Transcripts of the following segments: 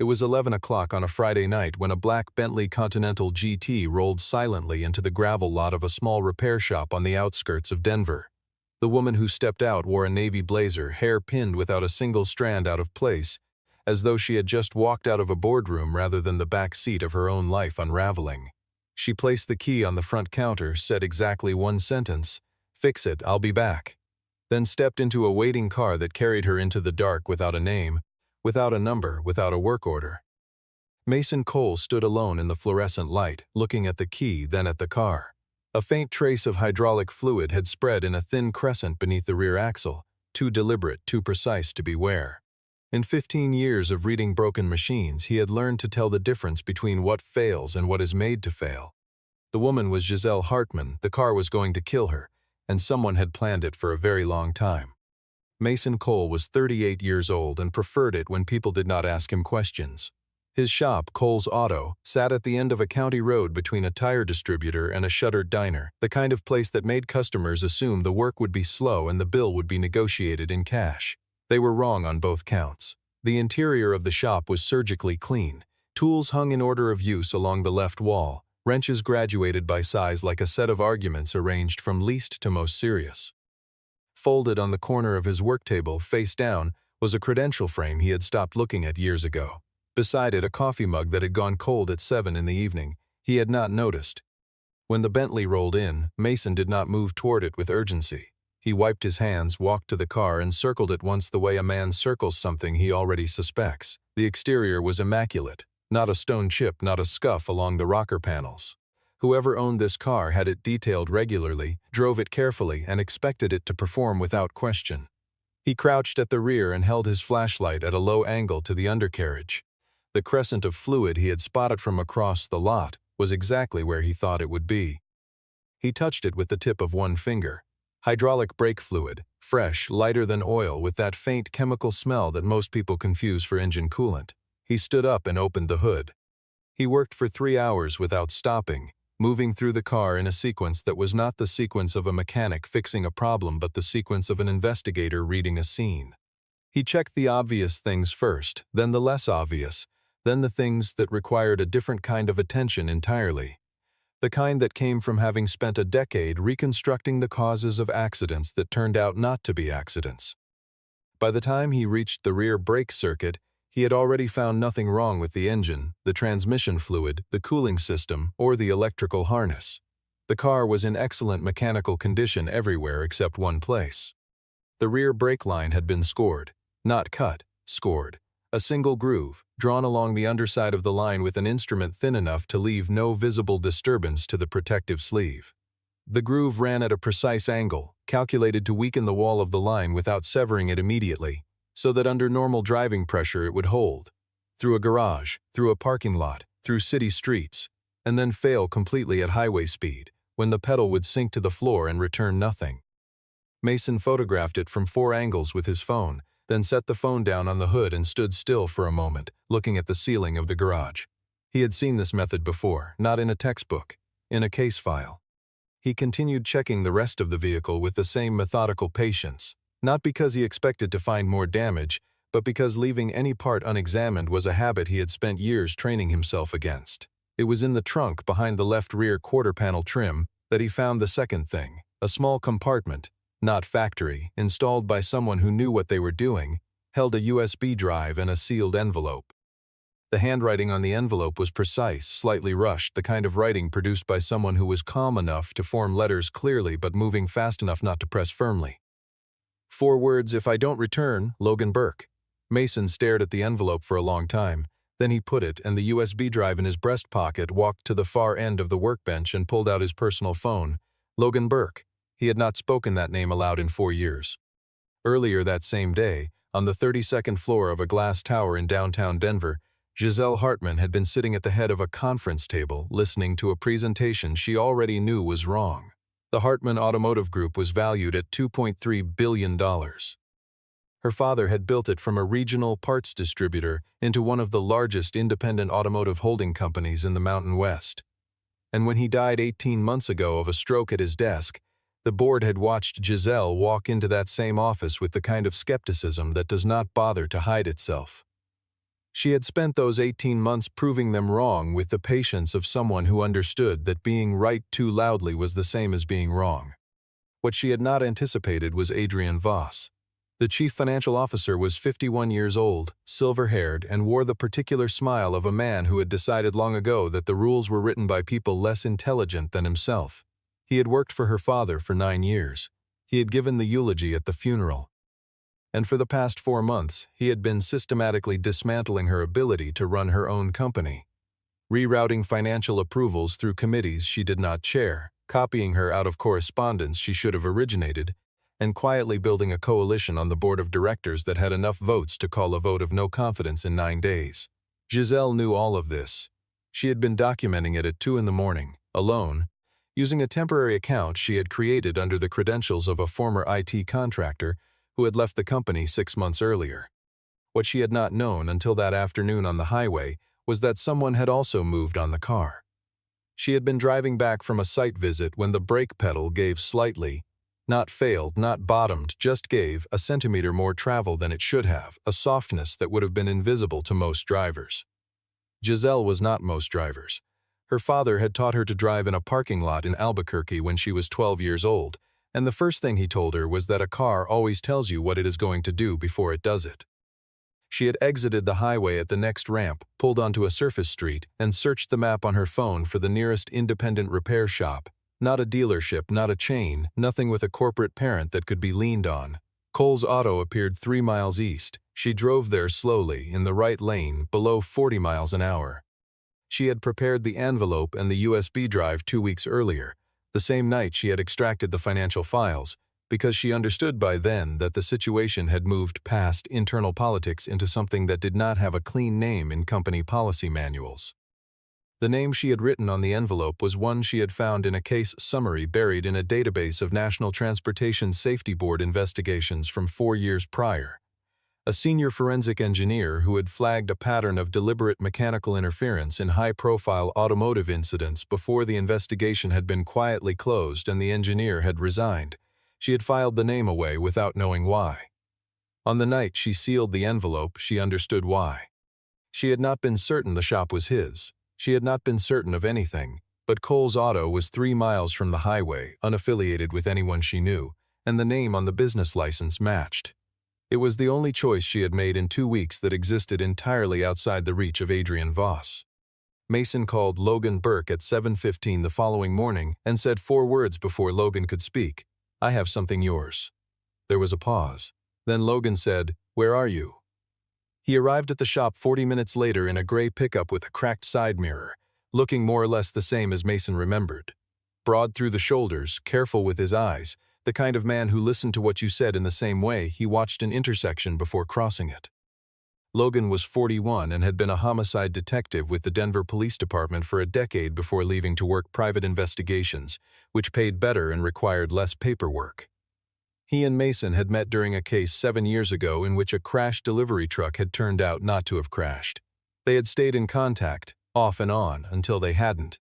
It was 11 o'clock on a Friday night when a black Bentley Continental GT rolled silently into the gravel lot of a small repair shop on the outskirts of Denver. The woman who stepped out wore a navy blazer, hair pinned without a single strand out of place, as though she had just walked out of a boardroom rather than the back seat of her own life unraveling. She placed the key on the front counter, said exactly one sentence, "Fix it, I'll be back," then stepped into a waiting car that carried her into the dark without a name, without a number, without a work order. Mason Cole stood alone in the fluorescent light, looking at the key, then at the car. A faint trace of hydraulic fluid had spread in a thin crescent beneath the rear axle, too deliberate, too precise to beware. In 15 years of reading broken machines, he had learned to tell the difference between what fails and what is made to fail. The woman was Giselle Hartman, the car was going to kill her, and someone had planned it for a very long time. Mason Cole was 38 years old and preferred it when people did not ask him questions. His shop, Cole's Auto, sat at the end of a county road between a tire distributor and a shuttered diner, the kind of place that made customers assume the work would be slow and the bill would be negotiated in cash. They were wrong on both counts. The interior of the shop was surgically clean. Tools hung in order of use along the left wall, wrenches graduated by size like a set of arguments arranged from least to most serious. Folded on the corner of his work table, face down, was a credential frame he had stopped looking at years ago. Beside it, a coffee mug that had gone cold at 7 in the evening. He had not noticed. When the Bentley rolled in, Mason did not move toward it with urgency. He wiped his hands, walked to the car, and circled it once the way a man circles something he already suspects. The exterior was immaculate. Not a stone chip, not a scuff along the rocker panels. Whoever owned this car had it detailed regularly, drove it carefully, and expected it to perform without question. He crouched at the rear and held his flashlight at a low angle to the undercarriage. The crescent of fluid he had spotted from across the lot was exactly where he thought it would be. He touched it with the tip of one finger. Hydraulic brake fluid, fresh, lighter than oil, with that faint chemical smell that most people confuse for engine coolant. He stood up and opened the hood. He worked for 3 hours without stopping, moving through the car in a sequence that was not the sequence of a mechanic fixing a problem but the sequence of an investigator reading a scene. He checked the obvious things first, then the less obvious, then the things that required a different kind of attention entirely. The kind that came from having spent a decade reconstructing the causes of accidents that turned out not to be accidents. By the time he reached the rear brake circuit, he had already found nothing wrong with the engine, the transmission fluid, the cooling system, or the electrical harness. The car was in excellent mechanical condition everywhere except one place. The rear brake line had been scored, not cut, scored. A single groove, drawn along the underside of the line with an instrument thin enough to leave no visible disturbance to the protective sleeve. The groove ran at a precise angle, calculated to weaken the wall of the line without severing it immediately, so that under normal driving pressure it would hold. Through a garage, through a parking lot, through city streets, and then fail completely at highway speed, when the pedal would sink to the floor and return nothing. Mason photographed it from 4 angles with his phone, then set the phone down on the hood and stood still for a moment, looking at the ceiling of the garage. He had seen this method before, not in a textbook, in a case file. He continued checking the rest of the vehicle with the same methodical patience, not because he expected to find more damage, but because leaving any part unexamined was a habit he had spent years training himself against. It was in the trunk behind the left rear quarter-panel trim that he found the second thing, a small compartment, not factory, installed by someone who knew what they were doing, held a USB drive and a sealed envelope. The handwriting on the envelope was precise, slightly rushed, the kind of writing produced by someone who was calm enough to form letters clearly but moving fast enough not to press firmly. 4 words: "If I don't return, Logan Burke." Mason stared at the envelope for a long time. Then he put it and the USB drive in his breast pocket, walked to the far end of the workbench and pulled out his personal phone. Logan Burke. He had not spoken that name aloud in 4 years. Earlier that same day, on the 32nd floor of a glass tower in downtown Denver, Giselle Hartman had been sitting at the head of a conference table listening to a presentation she already knew was wrong. The Hartman Automotive Group was valued at $2.3 billion. Her father had built it from a regional parts distributor into one of the largest independent automotive holding companies in the Mountain West. And when he died 18 months ago of a stroke at his desk, the board had watched Giselle walk into that same office with the kind of skepticism that does not bother to hide itself. She had spent those 18 months proving them wrong with the patience of someone who understood that being right too loudly was the same as being wrong. What she had not anticipated was Adrian Voss. The chief financial officer was 51 years old, silver-haired, and wore the particular smile of a man who had decided long ago that the rules were written by people less intelligent than himself. He had worked for her father for 9 years. He had given the eulogy at the funeral. And for the past 4 months, he had been systematically dismantling her ability to run her own company, rerouting financial approvals through committees she did not chair, copying her out of correspondence she should have originated, and quietly building a coalition on the board of directors that had enough votes to call a vote of no confidence in 9 days. Giselle knew all of this. She had been documenting it at 2 in the morning, alone, using a temporary account she had created under the credentials of a former IT contractor who had left the company 6 months earlier. What she had not known until that afternoon on the highway was that someone had also moved on the car. She had been driving back from a site visit when the brake pedal gave slightly, not failed, not bottomed, just gave a centimeter more travel than it should have, a softness that would have been invisible to most drivers. Giselle was not most drivers. Her father had taught her to drive in a parking lot in Albuquerque when she was 12 years old, and the first thing he told her was that a car always tells you what it is going to do before it does it. She had exited the highway at the next ramp, pulled onto a surface street, and searched the map on her phone for the nearest independent repair shop. Not a dealership, not a chain, nothing with a corporate parent that could be leaned on. Cole's Auto appeared 3 miles east. She drove there slowly, in the right lane, below 40 miles an hour. She had prepared the envelope and the USB drive 2 weeks earlier, the same night she had extracted the financial files, because she understood by then that the situation had moved past internal politics into something that did not have a clean name in company policy manuals. The name she had written on the envelope was one she had found in a case summary buried in a database of National Transportation Safety Board investigations from 4 years prior. A senior forensic engineer who had flagged a pattern of deliberate mechanical interference in high-profile automotive incidents before the investigation had been quietly closed and the engineer had resigned. She had filed the name away without knowing why. On the night she sealed the envelope, she understood why. She had not been certain the shop was his. She had not been certain of anything, but Cole's Auto was 3 miles from the highway, unaffiliated with anyone she knew, and the name on the business license matched. It was the only choice she had made in 2 weeks that existed entirely outside the reach of Adrian Voss. Mason called Logan Burke at 7:15 the following morning and said 4 words before Logan could speak. "I have something yours." There was a pause. Then Logan said, "Where are you?" He arrived at the shop 40 minutes later in a gray pickup with a cracked side mirror, looking more or less the same as Mason remembered. Broad through the shoulders, careful with his eyes, the kind of man who listened to what you said in the same way he watched an intersection before crossing it. Logan was 41 and had been a homicide detective with the Denver Police Department for a decade before leaving to work private investigations, which paid better and required less paperwork. He and Mason had met during a case 7 years ago in which a crashed delivery truck had turned out not to have crashed. They had stayed in contact, off and on, until they hadn't.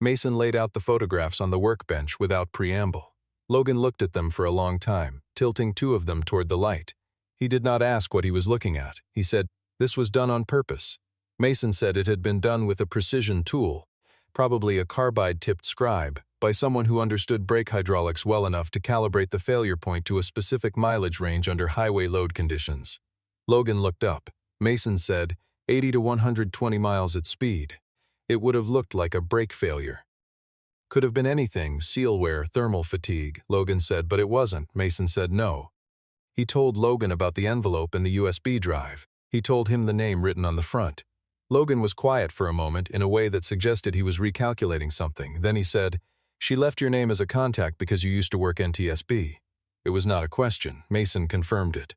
Mason laid out the photographs on the workbench without preamble. Logan looked at them for a long time, tilting 2 of them toward the light. He did not ask what he was looking at. He said, "This was done on purpose." Mason said it had been done with a precision tool, probably a carbide-tipped scribe, by someone who understood brake hydraulics well enough to calibrate the failure point to a specific mileage range under highway load conditions. Logan looked up. Mason said, 80 to 120 miles at speed. It would have looked like a brake failure. Could have been anything, seal wear, thermal fatigue, Logan said, but it wasn't. Mason said no. He told Logan about the envelope and the USB drive. He told him the name written on the front. Logan was quiet for a moment in a way that suggested he was recalculating something. Then he said, "She left your name as a contact because you used to work NTSB." It was not a question. Mason confirmed it.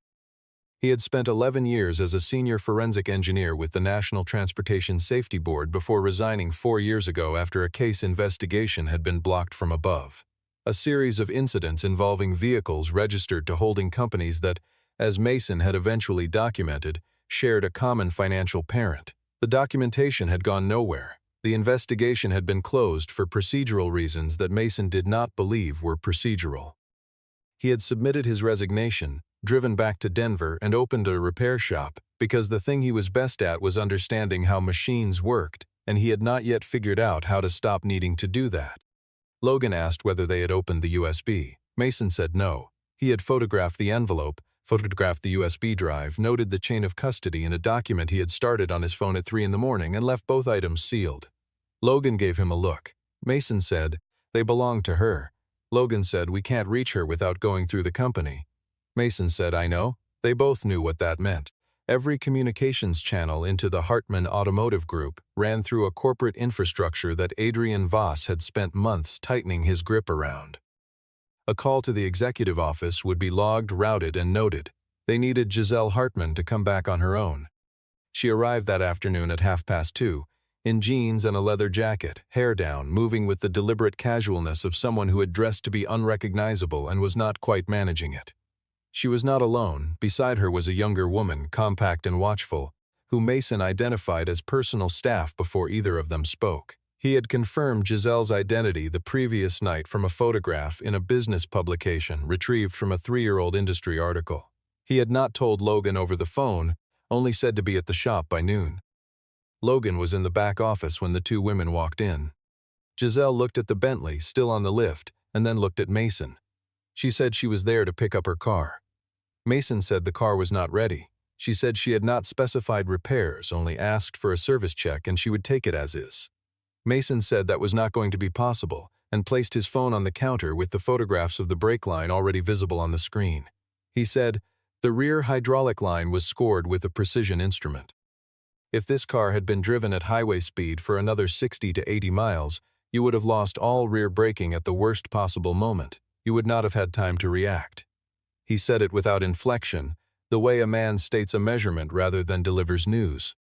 He had spent 11 years as a senior forensic engineer with the National Transportation Safety Board before resigning 4 years ago after a case investigation had been blocked from above. A series of incidents involving vehicles registered to holding companies that, as Mason had eventually documented, shared a common financial parent. The documentation had gone nowhere. The investigation had been closed for procedural reasons that Mason did not believe were procedural. He had submitted his resignation, driven back to Denver, and opened a repair shop, because the thing he was best at was understanding how machines worked, and he had not yet figured out how to stop needing to do that. Logan asked whether they had opened the USB. Mason said no. He had photographed the envelope, photographed the USB drive, noted the chain of custody in a document he had started on his phone at 3 in the morning, and left both items sealed. Logan gave him a look. Mason said, "They belong to her." Logan said, "We can't reach her without going through the company." Mason said, "I know." They both knew what that meant. Every communications channel into the Hartman Automotive Group ran through a corporate infrastructure that Adrian Voss had spent months tightening his grip around. A call to the executive office would be logged, routed, and noted. They needed Giselle Hartman to come back on her own. She arrived that afternoon at 2:30, in jeans and a leather jacket, hair down, moving with the deliberate casualness of someone who had dressed to be unrecognizable and was not quite managing it. She was not alone. Beside her was a younger woman, compact and watchful, who Mason identified as personal staff before either of them spoke. He had confirmed Giselle's identity the previous night from a photograph in a business publication retrieved from a 3-year-old industry article. He had not told Logan over the phone, only said to be at the shop by noon. Logan was in the back office when the two women walked in. Giselle looked at the Bentley, still on the lift, and then looked at Mason. She said she was there to pick up her car. Mason said the car was not ready. She said she had not specified repairs, only asked for a service check and she would take it as is. Mason said that was not going to be possible and placed his phone on the counter with the photographs of the brake line already visible on the screen. He said, "The rear hydraulic line was scored with a precision instrument. If this car had been driven at highway speed for another 60 to 80 miles, you would have lost all rear braking at the worst possible moment. You would not have had time to react." He said it without inflection, the way a man states a measurement rather than delivers news.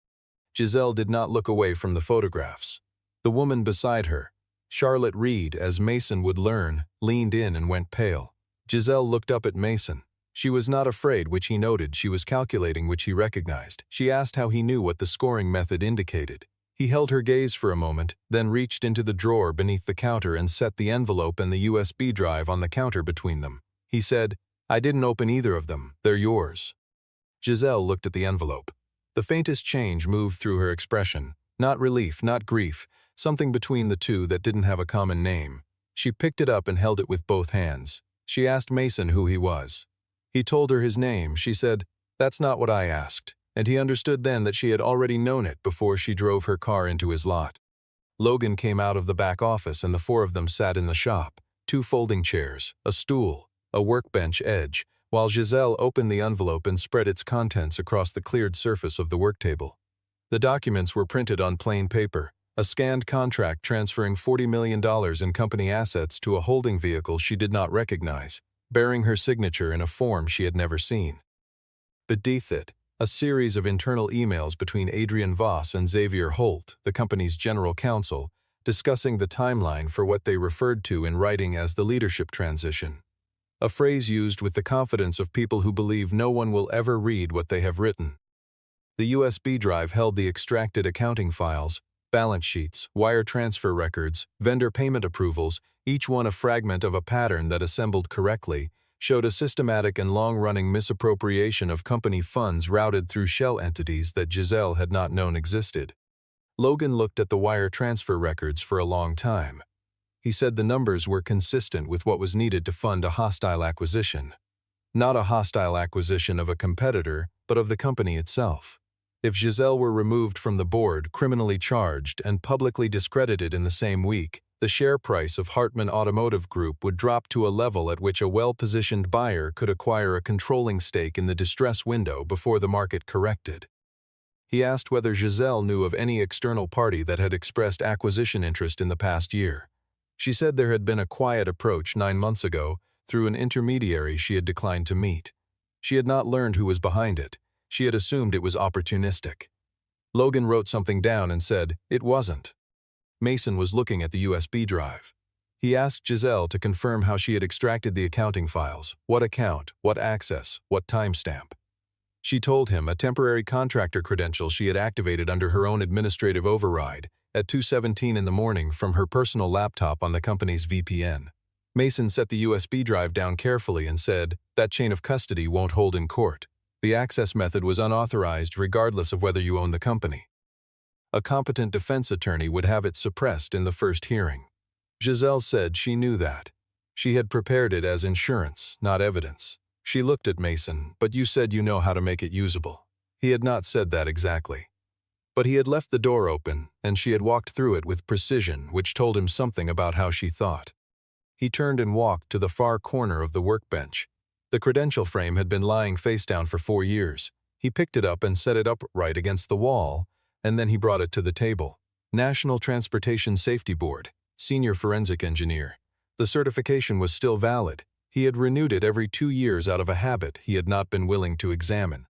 Giselle did not look away from the photographs. The woman beside her, Charlotte Reed, as Mason would learn, leaned in and went pale. Giselle looked up at Mason. She was not afraid, which he noted. She was calculating, which he recognized. She asked how he knew what the scoring method indicated. He held her gaze for a moment, then reached into the drawer beneath the counter and set the envelope and the USB drive on the counter between them. He said, "I didn't open either of them. They're yours." Giselle looked at the envelope. The faintest change moved through her expression. Not relief, not grief, something between the two that didn't have a common name. She picked it up and held it with both hands. She asked Mason who he was. He told her his name. She said, "That's not what I asked," and he understood then that she had already known it before she drove her car into his lot. Logan came out of the back office and the four of them sat in the shop, 2 folding chairs, a stool, a workbench edge, while Giselle opened the envelope and spread its contents across the cleared surface of the work table. The documents were printed on plain paper, a scanned contract transferring $40 million in company assets to a holding vehicle she did not recognize, bearing her signature in a form she had never seen. Beneath it, a series of internal emails between Adrian Voss and Xavier Holt, the company's general counsel, discussing the timeline for what they referred to in writing as the leadership transition. A phrase used with the confidence of people who believe no one will ever read what they have written. The USB drive held the extracted accounting files, balance sheets, wire transfer records, vendor payment approvals, each one a fragment of a pattern that assembled correctly, showed a systematic and long-running misappropriation of company funds routed through shell entities that Giselle had not known existed. Logan looked at the wire transfer records for a long time. He said the numbers were consistent with what was needed to fund a hostile acquisition. Not a hostile acquisition of a competitor, but of the company itself. If Giselle were removed from the board, criminally charged, and publicly discredited in the same week, the share price of Hartman Automotive Group would drop to a level at which a well-positioned buyer could acquire a controlling stake in the distress window before the market corrected. He asked whether Giselle knew of any external party that had expressed acquisition interest in the past year. She said there had been a quiet approach 9 months ago through an intermediary she had declined to meet. She had not learned who was behind it. She had assumed it was opportunistic. Logan wrote something down and said, "It wasn't." Mason was looking at the USB drive. He asked Giselle to confirm how she had extracted the accounting files, what account, what access, what timestamp. She told him a temporary contractor credential she had activated under her own administrative override at 2:17 in the morning from her personal laptop on the company's VPN. Mason set the USB drive down carefully and said, "That chain of custody won't hold in court." The access method was unauthorized regardless of whether you own the company. A competent defense attorney would have it suppressed in the first hearing. Giselle said she knew that. She had prepared it as insurance, not evidence. She looked at Mason, but you said you know how to make it usable. He had not said that exactly. But he had left the door open, and she had walked through it with precision, which told him something about how she thought. He turned and walked to the far corner of the workbench. The credential frame had been lying face down for 4 years. He picked it up and set it upright against the wall, and then he brought it to the table. National Transportation Safety Board, Senior Forensic Engineer. The certification was still valid. He had renewed it every 2 years out of a habit he had not been willing to examine.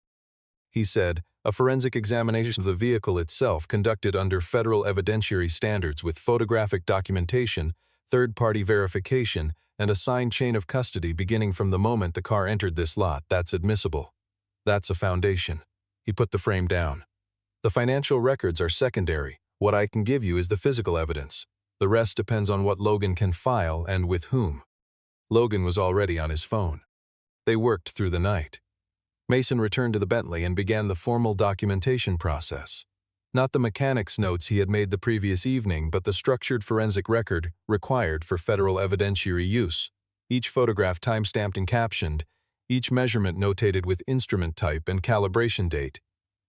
He said, a forensic examination of the vehicle itself conducted under federal evidentiary standards with photographic documentation, third-party verification, and a signed chain of custody beginning from the moment the car entered this lot, that's admissible. That's a foundation. He put the frame down. The financial records are secondary. What I can give you is the physical evidence. The rest depends on what Logan can file and with whom. Logan was already on his phone. They worked through the night. Mason returned to the Bentley and began the formal documentation process. Not the mechanic's notes he had made the previous evening, but the structured forensic record required for federal evidentiary use. Each photograph time-stamped and captioned, each measurement notated with instrument type and calibration date,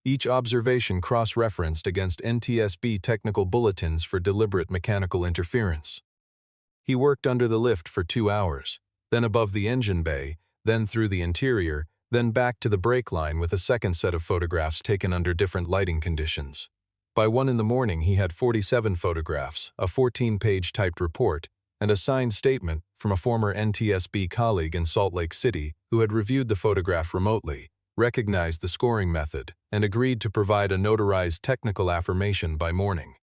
each observation cross-referenced against NTSB technical bulletins for deliberate mechanical interference. He worked under the lift for 2 hours, then above the engine bay, then through the interior, then back to the brake line with a second set of photographs taken under different lighting conditions. By 1 in the morning he had 47 photographs, a 14-page typed report, and a signed statement from a former NTSB colleague in Salt Lake City who had reviewed the photograph remotely, recognized the scoring method, and agreed to provide a notarized technical affirmation by morning.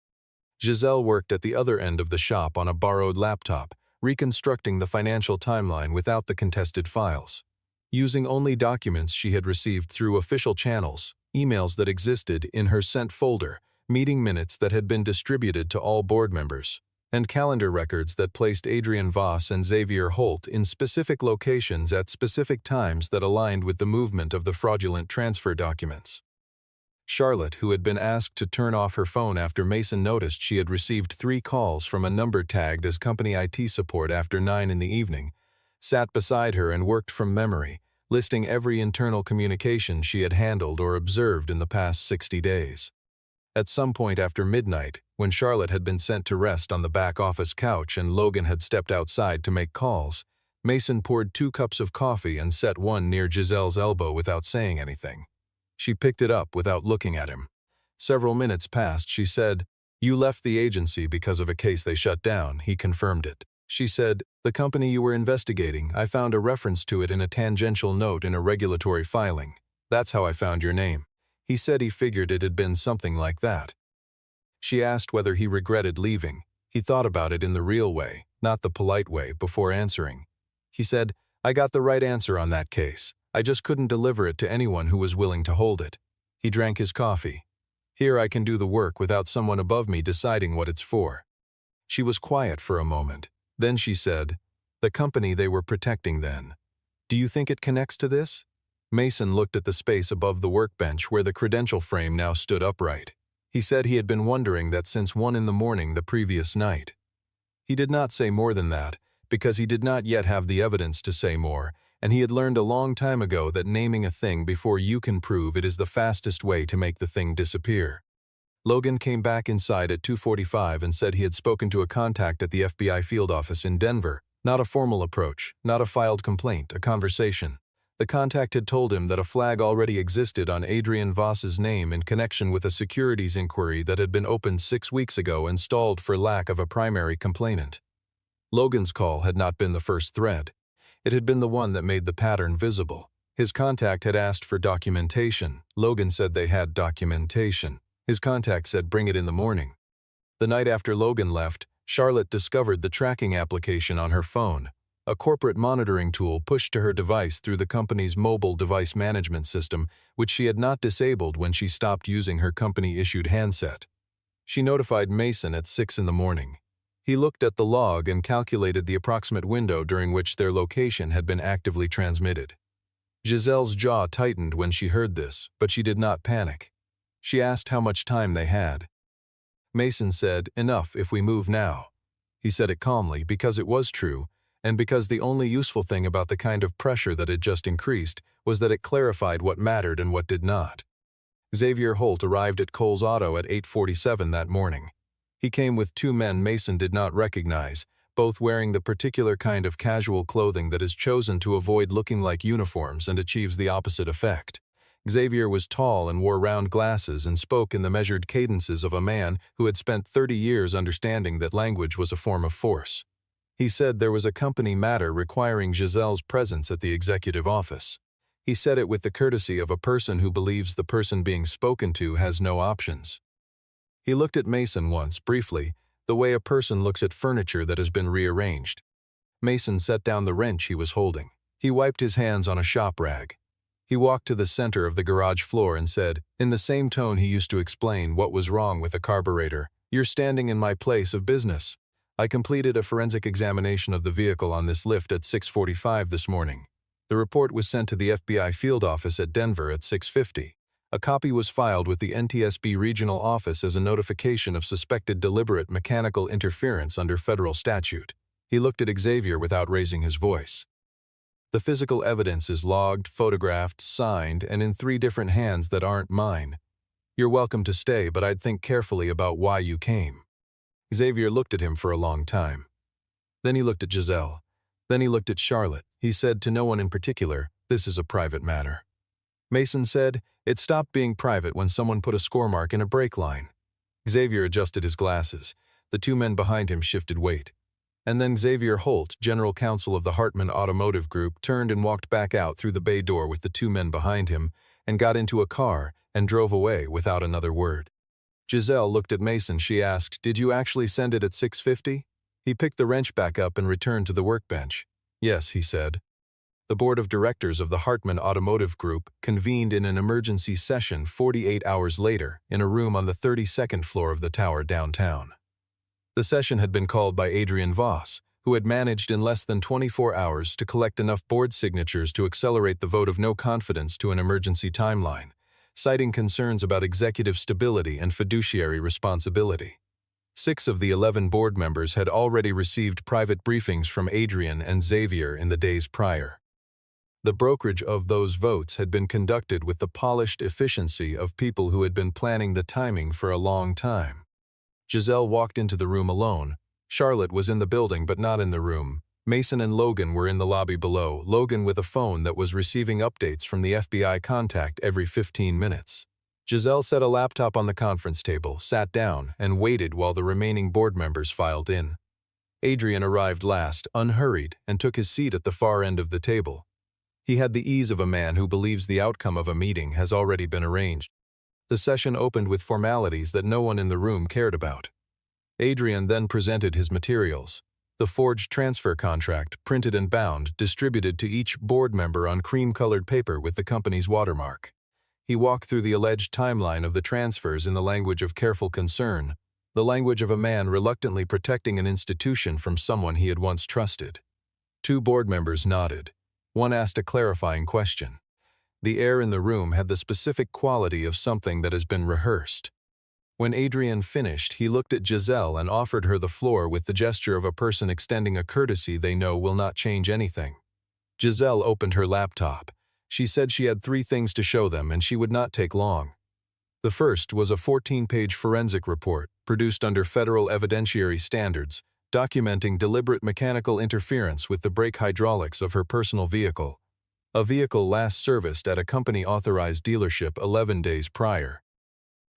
Giselle worked at the other end of the shop on a borrowed laptop, reconstructing the financial timeline without the contested files. Using only documents she had received through official channels, emails that existed in her sent folder, meeting minutes that had been distributed to all board members, and calendar records that placed Adrian Voss and Xavier Holt in specific locations at specific times that aligned with the movement of the fraudulent transfer documents. Charlotte, who had been asked to turn off her phone after Mason noticed she had received 3 calls from a number tagged as company IT support after 9 in the evening, sat beside her and worked from memory, listing every internal communication she had handled or observed in the past 60 days. At some point after midnight, when Charlotte had been sent to rest on the back office couch and Logan had stepped outside to make calls, Mason poured 2 cups of coffee and set one near Giselle's elbow without saying anything. She picked it up without looking at him. Several minutes passed. She said, "You left the agency because of a case they shut down." He confirmed it. She said, "The company you were investigating, I found a reference to it in a tangential note in a regulatory filing. That's how I found your name." He said he figured it had been something like that. She asked whether he regretted leaving. He thought about it in the real way, not the polite way, before answering. He said, "I got the right answer on that case. I just couldn't deliver it to anyone who was willing to hold it." He drank his coffee. "Here I can do the work without someone above me deciding what it's for." She was quiet for a moment. Then she said, "The company they were protecting then. Do you think it connects to this?" Mason looked at the space above the workbench where the credential frame now stood upright. He said he had been wondering that since 1 in the morning the previous night. He did not say more than that, because he did not yet have the evidence to say more, and he had learned a long time ago that naming a thing before you can prove it is the fastest way to make the thing disappear. Logan came back inside at 2:45 and said he had spoken to a contact at the FBI field office in Denver. Not a formal approach, not a filed complaint, a conversation. The contact had told him that a flag already existed on Adrian Voss's name in connection with a securities inquiry that had been opened 6 weeks ago and stalled for lack of a primary complainant. Logan's call had not been the first thread. It had been the one that made the pattern visible. His contact had asked for documentation. Logan said they had documentation. His contact said bring it in the morning. The night after Logan left, Charlotte discovered the tracking application on her phone, a corporate monitoring tool pushed to her device through the company's mobile device management system, which she had not disabled when she stopped using her company-issued handset. She notified Mason at 6 in the morning. He looked at the log and calculated the approximate window during which their location had been actively transmitted. Giselle's jaw tightened when she heard this, but she did not panic. She asked how much time they had. Mason said, "Enough if we move now." He said it calmly because it was true, and because the only useful thing about the kind of pressure that had just increased was that it clarified what mattered and what did not. Xavier Holt arrived at Cole's Auto at 8:47 that morning. He came with two men Mason did not recognize, both wearing the particular kind of casual clothing that is chosen to avoid looking like uniforms and achieves the opposite effect. Xavier was tall and wore round glasses and spoke in the measured cadences of a man who had spent 30 years understanding that language was a form of force. He said there was a company matter requiring Giselle's presence at the executive office. He said it with the courtesy of a person who believes the person being spoken to has no options. He looked at Mason once, briefly, the way a person looks at furniture that has been rearranged. Mason set down the wrench he was holding. He wiped his hands on a shop rag. He walked to the center of the garage floor and said, in the same tone he used to explain what was wrong with the carburetor, "You're standing in my place of business. I completed a forensic examination of the vehicle on this lift at 6:45 this morning. The report was sent to the FBI field office at Denver at 6:50. A copy was filed with the NTSB regional office as a notification of suspected deliberate mechanical interference under federal statute." He looked at Xavier without raising his voice. "The physical evidence is logged, photographed, signed, and in 3 different hands that aren't mine. You're welcome to stay, but I'd think carefully about why you came." Xavier looked at him for a long time. Then he looked at Giselle. Then he looked at Charlotte. He said to no one in particular, "This is a private matter." Mason said, "It stopped being private when someone put a score mark in a brake line." Xavier adjusted his glasses. The 2 men behind him shifted weight. And then Xavier Holt, general counsel of the Hartman Automotive Group, turned and walked back out through the bay door with the 2 men behind him and got into a car and drove away without another word. Giselle looked at Mason. She asked, "Did you actually send it at 6:50? He picked the wrench back up and returned to the workbench. "Yes," he said. The board of directors of the Hartman Automotive Group convened in an emergency session 48 hours later in a room on the 32nd floor of the tower downtown. The session had been called by Adrian Voss, who had managed in less than 24 hours to collect enough board signatures to accelerate the vote of no confidence to an emergency timeline, citing concerns about executive stability and fiduciary responsibility. 6 of the 11 board members had already received private briefings from Adrian and Xavier in the days prior. The brokerage of those votes had been conducted with the polished efficiency of people who had been planning the timing for a long time. Giselle walked into the room alone. Charlotte was in the building but not in the room. Mason and Logan were in the lobby below, Logan with a phone that was receiving updates from the FBI contact every 15 minutes. Giselle set a laptop on the conference table, sat down, and waited while the remaining board members filed in. Adrian arrived last, unhurried, and took his seat at the far end of the table. He had the ease of a man who believes the outcome of a meeting has already been arranged. The session opened with formalities that no one in the room cared about. Adrian then presented his materials. The forged transfer contract, printed and bound, distributed to each board member on cream-colored paper with the company's watermark. He walked through the alleged timeline of the transfers in the language of careful concern, the language of a man reluctantly protecting an institution from someone he had once trusted. 2 board members nodded. One asked a clarifying question. The air in the room had the specific quality of something that has been rehearsed. When Adrian finished, he looked at Giselle and offered her the floor with the gesture of a person extending a courtesy they know will not change anything. Giselle opened her laptop. She said she had 3 things to show them and she would not take long. The first was a 14-page forensic report, produced under federal evidentiary standards, documenting deliberate mechanical interference with the brake hydraulics of her personal vehicle. A vehicle last serviced at a company-authorized dealership 11 days prior.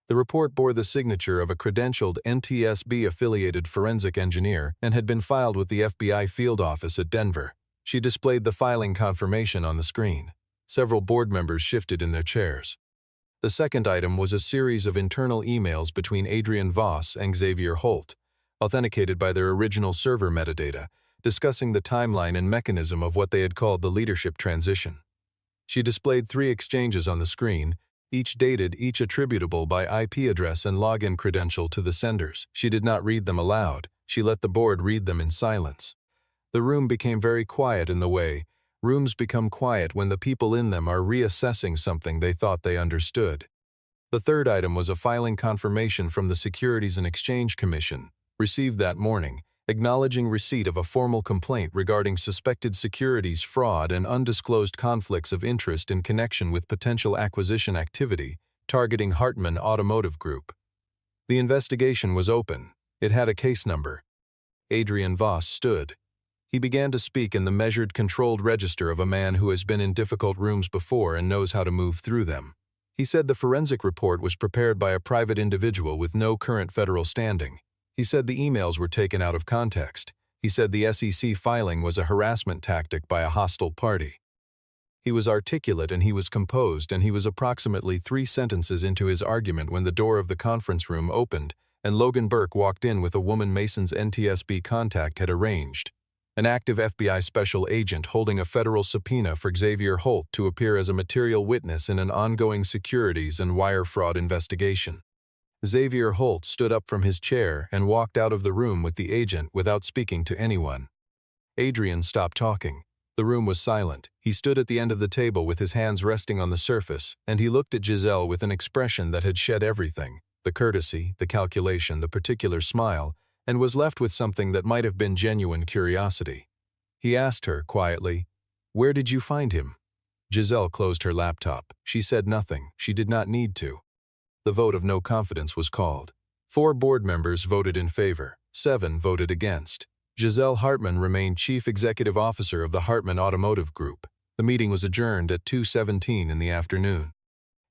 The report bore the signature of a credentialed NTSB-affiliated forensic engineer and had been filed with the FBI field office at Denver. She displayed the filing confirmation on the screen. Several board members shifted in their chairs. The second item was a series of internal emails between Adrian Voss and Xavier Holt, authenticated by their original server metadata, discussing the timeline and mechanism of what they had called the leadership transition. She displayed 3 exchanges on the screen, each dated, each attributable by IP address and login credential to the senders. She did not read them aloud. She let the board read them in silence. The room became very quiet in the way, Rooms become quiet when the people in them are reassessing something they thought they understood. The third item was a filing confirmation from the Securities and Exchange Commission, received that morning, acknowledging receipt of a formal complaint regarding suspected securities fraud and undisclosed conflicts of interest in connection with potential acquisition activity targeting Hartman Automotive Group. The investigation was open. It had a case number. Adrian Voss stood. He began to speak in the measured, controlled register of a man who has been in difficult rooms before and knows how to move through them. He said the forensic report was prepared by a private individual with no current federal standing. He said the emails were taken out of context. He said the SEC filing was a harassment tactic by a hostile party. He was articulate and he was composed, and he was approximately 3 sentences into his argument when the door of the conference room opened and Logan Burke walked in with a woman Mason's NTSB contact had arranged. An active FBI special agent holding a federal subpoena for Xavier Holt to appear as a material witness in an ongoing securities and wire fraud investigation. Xavier Holt stood up from his chair and walked out of the room with the agent without speaking to anyone. Adrian stopped talking. The room was silent. He stood at the end of the table with his hands resting on the surface, and he looked at Giselle with an expression that had shed everything, the courtesy, the calculation, the particular smile, and was left with something that might have been genuine curiosity. He asked her, quietly, "Where did you find him?" Giselle closed her laptop. She said nothing. She did not need to. The vote of no confidence was called. 4 board members voted in favor. 7 voted against. Giselle Hartman remained Chief Executive Officer of the Hartman Automotive Group. The meeting was adjourned at 2:17 in the afternoon.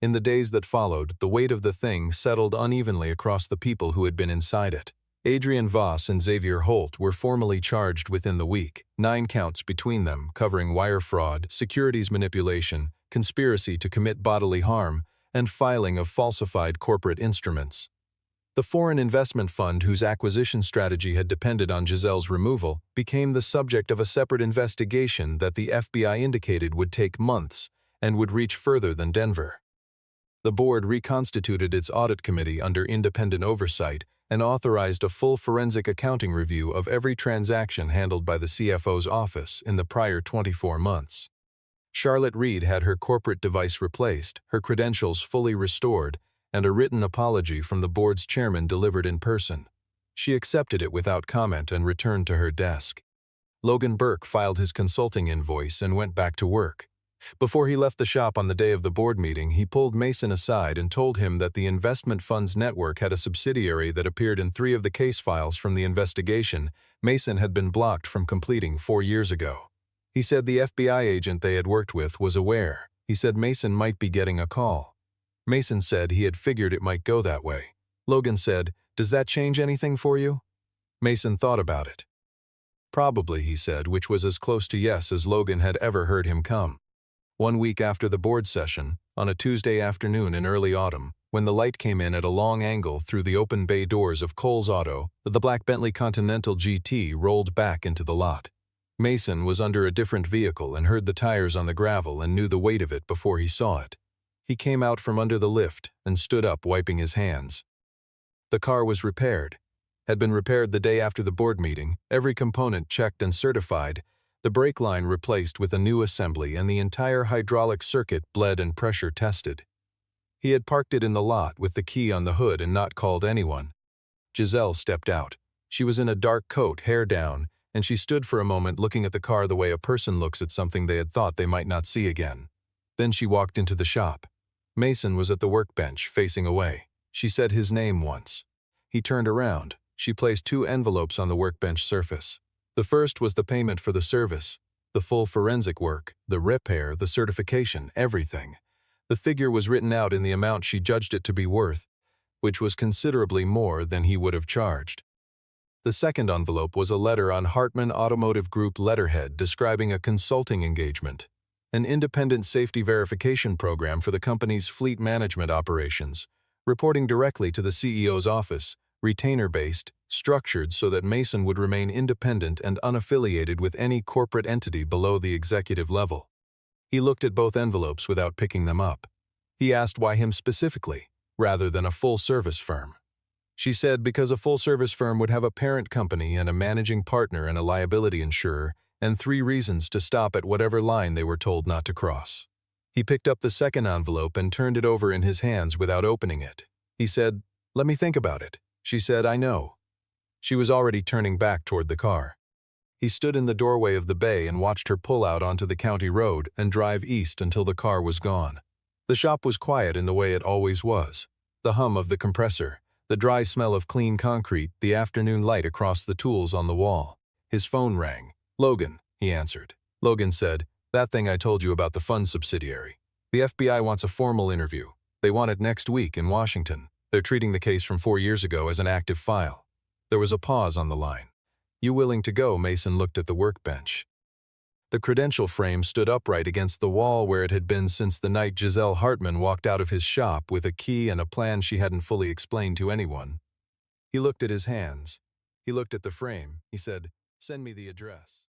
In the days that followed, the weight of the thing settled unevenly across the people who had been inside it. Adrian Voss and Xavier Holt were formally charged within the week, 9 counts between them covering wire fraud, securities manipulation, conspiracy to commit bodily harm, and filing of falsified corporate instruments. The foreign investment fund whose acquisition strategy had depended on Giselle's removal became the subject of a separate investigation that the FBI indicated would take months and would reach further than Denver. The board reconstituted its audit committee under independent oversight and authorized a full forensic accounting review of every transaction handled by the CFO's office in the prior 24 months. Charlotte Reed had her corporate device replaced, her credentials fully restored, and a written apology from the board's chairman delivered in person. She accepted it without comment and returned to her desk. Logan Burke filed his consulting invoice and went back to work. Before he left the shop on the day of the board meeting, he pulled Mason aside and told him that the investment funds network had a subsidiary that appeared in 3 of the case files from the investigation Mason had been blocked from completing 4 years ago. He said the FBI agent they had worked with was aware. He said Mason might be getting a call. Mason said he had figured it might go that way. Logan said, "Does that change anything for you?" Mason thought about it. "Probably," he said, which was as close to yes as Logan had ever heard him come. 1 week after the board session, on a Tuesday afternoon in early autumn, when the light came in at a long angle through the open bay doors of Cole's Auto, the black Bentley Continental GT rolled back into the lot. Mason was under a different vehicle and heard the tires on the gravel and knew the weight of it before he saw it. He came out from under the lift and stood up, wiping his hands. The car was repaired. Had been repaired the day after the board meeting, every component checked and certified, the brake line replaced with a new assembly, and the entire hydraulic circuit bled and pressure tested. He had parked it in the lot with the key on the hood and not called anyone. Giselle stepped out. She was in a dark coat, hair down, and she stood for a moment looking at the car the way a person looks at something they had thought they might not see again. Then she walked into the shop. Mason was at the workbench, facing away. She said his name once. He turned around. She placed 2 envelopes on the workbench surface. The first was the payment for the service, the full forensic work, the repair, the certification, everything. The figure was written out in the amount she judged it to be worth, which was considerably more than he would have charged. The second envelope was a letter on Hartman Automotive Group letterhead describing a consulting engagement, an independent safety verification program for the company's fleet management operations, reporting directly to the CEO's office, retainer-based, structured so that Mason would remain independent and unaffiliated with any corporate entity below the executive level. He looked at both envelopes without picking them up. He asked why him specifically, rather than a full-service firm. She said because a full-service firm would have a parent company and a managing partner and a liability insurer, and 3 reasons to stop at whatever line they were told not to cross. He picked up the second envelope and turned it over in his hands without opening it. He said, "Let me think about it." She said, "I know." She was already turning back toward the car. He stood in the doorway of the bay and watched her pull out onto the county road and drive east until the car was gone. The shop was quiet in the way it always was. The hum of the compressor, the dry smell of clean concrete, the afternoon light across the tools on the wall. His phone rang. "Logan," he answered. Logan said, "That thing I told you about the fund subsidiary. The FBI wants a formal interview. They want it next week in Washington. They're treating the case from 4 years ago as an active file." There was a pause on the line. "You willing to go?" Mason looked at the workbench. The credential frame stood upright against the wall where it had been since the night Giselle Hartman walked out of his shop with a key and a plan she hadn't fully explained to anyone. He looked at his hands. He looked at the frame. He said, "Send me the address."